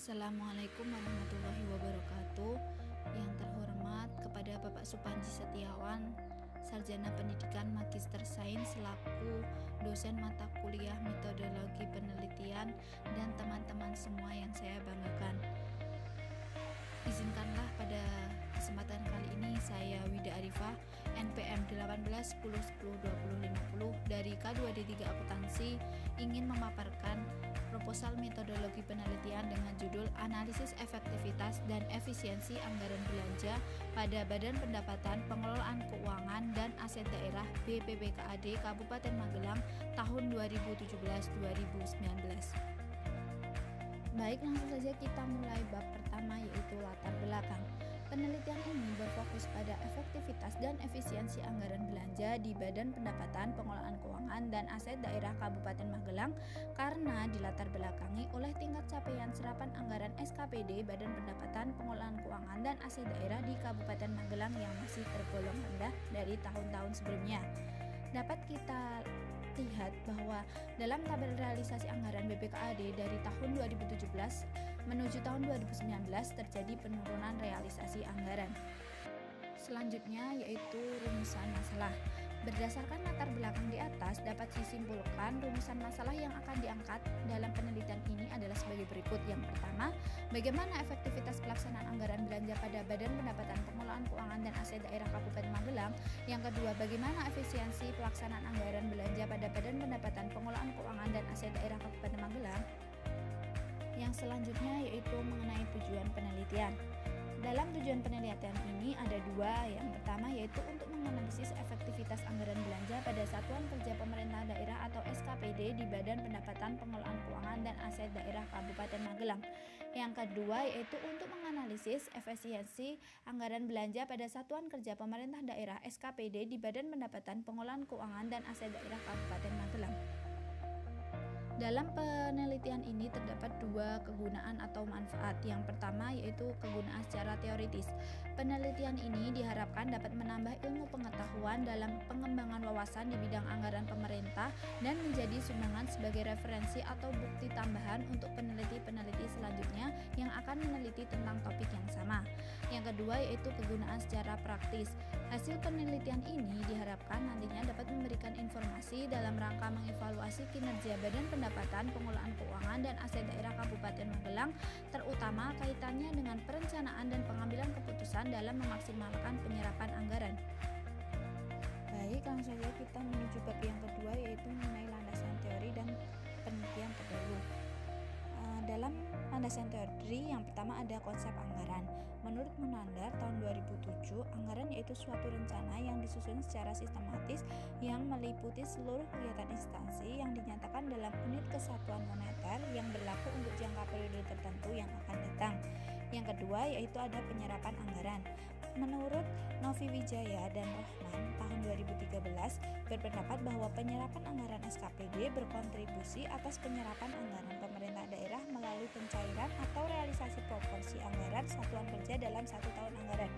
Assalamualaikum warahmatullahi wabarakatuh. Yang terhormat kepada Bapak Supanji Setiawan, Sarjana Pendidikan Magister Sains selaku dosen mata kuliah metodologi penelitian, dan teman-teman semua yang saya banggakan. Izinkanlah pada kesempatan kali ini saya Wida Arifah, NPM 18 10 10 20 50 dari K2D3 Akuntansi, ingin memaparkan proposal metodologi penelitian dengan judul Analisis Efektivitas dan Efisiensi Anggaran Belanja pada Badan Pendapatan Pengelolaan Keuangan dan Aset Daerah BPPKAD Kabupaten Magelang tahun 2017-2019. Baik, langsung saja kita mulai bab pertama, yaitu latar belakang. Penelitian ini berfokus pada efektivitas dan efisiensi anggaran belanja di Badan Pendapatan Pengelolaan Keuangan dan Aset Daerah Kabupaten Magelang karena dilatar belakangi oleh tingkat capaian serapan anggaran SKPD Badan Pendapatan Pengelolaan Keuangan dan Aset Daerah di Kabupaten Magelang yang masih tergolong rendah dari tahun-tahun sebelumnya. Dapat kita lihat bahwa dalam tabel realisasi anggaran BPKAD dari tahun 2017 menuju tahun 2019 terjadi penurunan realisasi anggaran. Selanjutnya yaitu rumusan masalah. Berdasarkan latar belakang di atas, dapat disimpulkan rumusan masalah yang akan diangkat dalam penelitian ini adalah sebagai berikut. Yang pertama, bagaimana efektivitas pelaksanaan anggaran belanja pada Badan Pendapatan Pengelolaan Keuangan dan Aset Daerah Kabupaten Magelang. Yang kedua, bagaimana efisiensi pelaksanaan anggaran belanja pada Badan Pendapatan Pengelolaan Keuangan dan Aset Daerah Kabupaten Magelang. Yang selanjutnya yaitu mengenai tujuan penelitian. Dalam tujuan penelitian ini ada dua. Yang pertama yaitu untuk menganalisis efektivitas anggaran belanja pada Satuan Kerja Pemerintah Daerah atau SKPD di Badan Pendapatan Pengelolaan Keuangan dan Aset Daerah Kabupaten Magelang. Yang kedua yaitu untuk menganalisis efisiensi anggaran belanja pada Satuan Kerja Pemerintah Daerah SKPD di Badan Pendapatan Pengelolaan Keuangan dan Aset Daerah Kabupaten Magelang. Dalam penelitian ini terdapat dua kegunaan atau manfaat. Yang pertama yaitu kegunaan secara teoritis. Penelitian ini diharapkan dapat menambah ilmu pengetahuan dalam pengembangan wawasan di bidang anggaran pemerintah dan menjadi sumbangan sebagai referensi atau bukti tambahan untuk peneliti-peneliti selanjutnya yang akan meneliti tentang topik yang sama. Yang kedua yaitu kegunaan secara praktis. Hasil penelitian ini diharapkan nantinya dapat memberikan informasi dalam rangka mengevaluasi kinerja Badan Pendapatan Pengelolaan Keuangan dan Aset Daerah Kabupaten Magelang, terutama kaitannya dengan perencanaan dan pengambilan keputusan dalam memaksimalkan penyerapan anggaran. Baik, langsung saja kita menuju bab yang kedua, yaitu mengenai landasan teori dan penelitian terdahulu. Dalam landasan teori yang pertama ada konsep anggaran. Menurut Munandar tahun 2007, anggaran yaitu suatu rencana yang disusun secara sistematis yang meliputi seluruh kegiatan instansi yang dinyatakan dalam unit kesatuan moneter yang berlaku untuk jangka periode tertentu yang akan datang. Yang kedua yaitu ada penyerapan anggaran. Menurut Novi Wijaya dan Rohman tahun 2013 berpendapat bahwa penyerapan anggaran SKPD berkontribusi atas penyerapan anggaran pemerintah daerah melalui pencairan atau realisasi proporsi anggaran satuan kerja dalam satu tahun anggaran.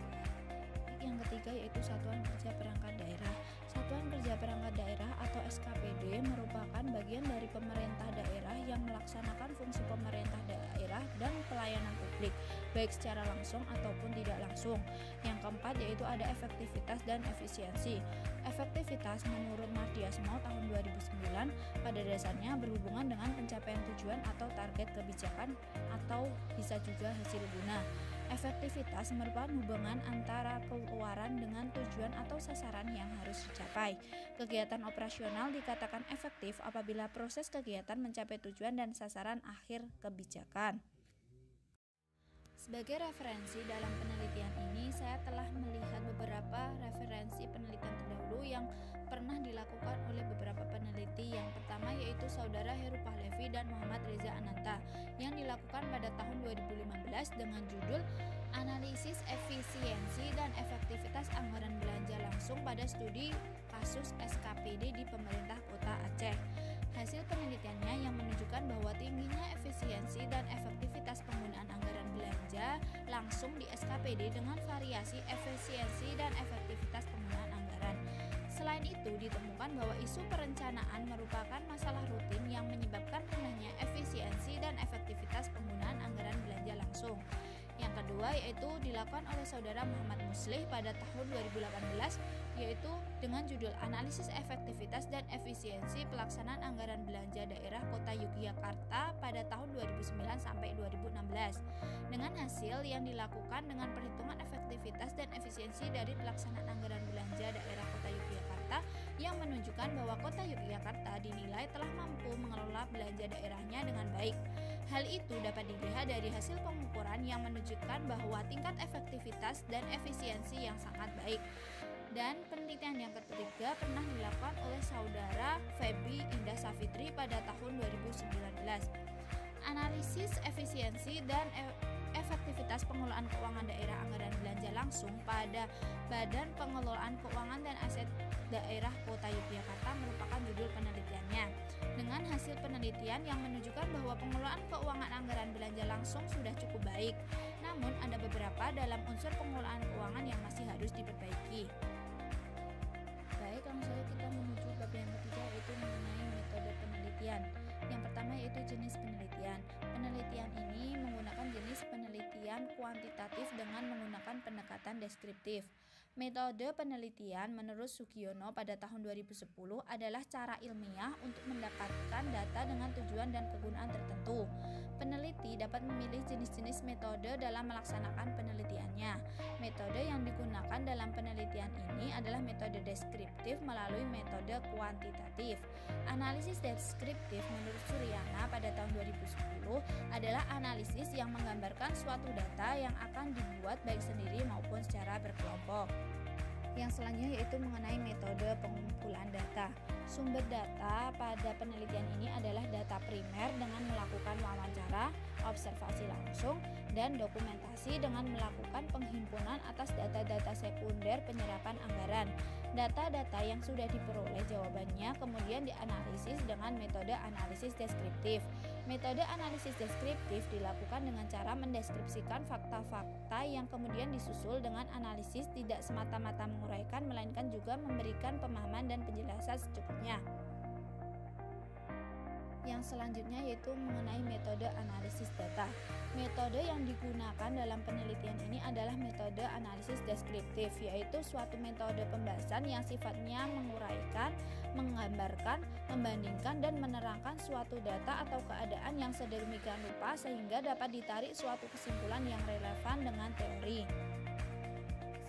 Yang ketiga yaitu Satuan Kerja Perangkat Daerah. Satuan Kerja Perangkat Daerah atau SKPD merupakan bagian dari pemerintah daerah yang melaksanakan fungsi pemerintah daerah dan pelayanan publik, baik secara langsung ataupun tidak langsung. Yang keempat yaitu ada efektivitas dan efisiensi. Efektivitas menurut Mardiasmo tahun 2009 pada dasarnya berhubungan dengan pencapaian tujuan atau target kebijakan atau bisa juga hasil guna. Efektivitas merupakan hubungan antara pengeluaran dengan tujuan atau sasaran yang harus dicapai. Kegiatan operasional dikatakan efektif apabila proses kegiatan mencapai tujuan dan sasaran akhir kebijakan. Sebagai referensi dalam penelitian ini, saya telah melihat beberapa referensi penelitian terdahulu yang pernah dilakukan oleh beberapa peneliti. Yang pertama yaitu Saudara Heru Pahlevi dan Muhammad Reza Ananta yang dilakukan pada tahun 2015 dengan judul Analisis Efisiensi dan Efektivitas Anggaran Belanja Langsung pada Studi Kasus SKPD di Pemerintah Kota Aceh. Hasil penelitiannya yang menunjukkan bahwa tingginya efisiensi dan efektivitas penggunaan anggaran belanja langsung di SKPD dengan variasi efisiensi dan efektivitas penggunaan anggaran. Selain itu, ditemukan bahwa isu perencanaan merupakan masalah rutin yang menyebabkan rendahnya efisiensi dan efektivitas penggunaan anggaran belanja yaitu dilakukan oleh saudara Muhammad Muslih pada tahun 2018, yaitu dengan judul Analisis Efektivitas dan Efisiensi Pelaksanaan Anggaran Belanja Daerah Kota Yogyakarta pada tahun 2009 sampai 2016. Dengan hasil yang dilakukan dengan perhitungan efektivitas dan efisiensi dari pelaksanaan anggaran belanja daerah Kota Yogyakarta yang menunjukkan bahwa Kota Yogyakarta dinilai telah mampu mengelola belanja daerahnya dengan baik. Hal itu dapat dilihat dari hasil pengukuran yang menunjukkan bahwa tingkat efektivitas dan efisiensi yang sangat baik. Dan penelitian yang ketiga pernah dilakukan oleh saudara Feby Indah Safitri pada tahun 2019. Analisis efisiensi dan efektivitas pengelolaan keuangan daerah anggaran belanja langsung pada Badan Pengelolaan Keuangan dan Aset Daerah Kota Yogyakarta merupakan judul penelitiannya. Dengan hasil penelitian yang menunjukkan bahwa pengelolaan keuangan anggaran belanja langsung sudah cukup baik, namun ada beberapa dalam unsur pengelolaan keuangan yang masih harus diperbaiki. Baik, langsung saja kita menuju bab yang ketiga, yaitu mengenai metode penelitian. Yang pertama yaitu jenis penelitian. Penelitian ini menggunakan jenis penelitian kuantitatif dengan menggunakan pendekatan deskriptif. Metode penelitian menurut Sugiono pada tahun 2010 adalah cara ilmiah untuk mendapatkan data dengan tujuan dan kegunaan tertentu. Peneliti dapat memilih jenis-jenis metode dalam melaksanakan penelitiannya. Metode yang digunakan dalam penelitian ini adalah metode deskriptif melalui metode kuantitatif. Analisis deskriptif menurut Suryana pada tahun 2010 adalah analisis yang menggambarkan suatu data yang akan dibuat baik sendiri maupun secara berkelompok. Yang selanjutnya yaitu mengenai metode pengumpulan data. Sumber data pada penelitian ini adalah data primer dengan melakukan wawancara, observasi langsung, dan dokumentasi dengan melakukan penghimpunan atas data-data sekunder penyerapan anggaran. Data-data yang sudah diperoleh jawabannya kemudian dianalisis dengan metode analisis deskriptif. Metode analisis deskriptif dilakukan dengan cara mendeskripsikan fakta-fakta yang kemudian disusul dengan analisis, tidak semata-mata menguraikan melainkan juga memberikan pemahaman dan penjelasan secukupnya. Yang selanjutnya yaitu mengenai metode analisis data. Metode yang digunakan dalam penelitian ini adalah metode analisis deskriptif, yaitu suatu metode pembahasan yang sifatnya menguraikan, menggambarkan, membandingkan, dan menerangkan suatu data atau keadaan yang sedemikian rupa sehingga dapat ditarik suatu kesimpulan yang relevan dengan teori.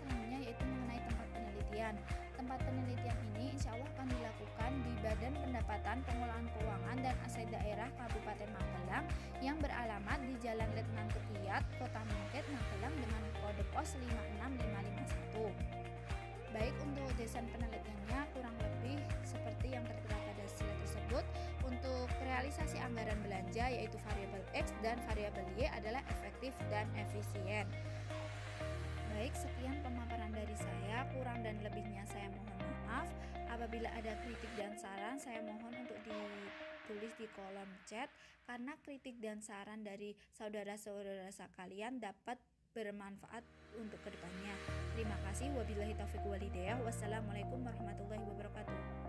Selanjutnya yaitu mengenai tempat penelitian. Tempat penelitian ini insya Allah akan dilakukan di Badan Pendapatan Pengelolaan Keuangan dan Aset Daerah Kabupaten Magelang yang beralamat di Jalan Letnan Ketiat, Kota Mengket, Magelang dengan kode pos 56551. Baik, untuk desain penelitiannya kurang lebih seperti yang tertera pada slide tersebut. Untuk realisasi anggaran belanja yaitu variabel X dan variabel Y adalah efektif dan efisien. Baik, sekian pemaparan dari saya. Kurang dan lebihnya saya mohon maaf. Apabila ada kritik dan saran, saya mohon untuk ditulis di kolom chat, karena kritik dan saran dari saudara-saudara sekalian dapat bermanfaat untuk kedepannya. Terima kasih. Wabillahi taufiq walhidayah. Wassalamualaikum warahmatullahi wabarakatuh.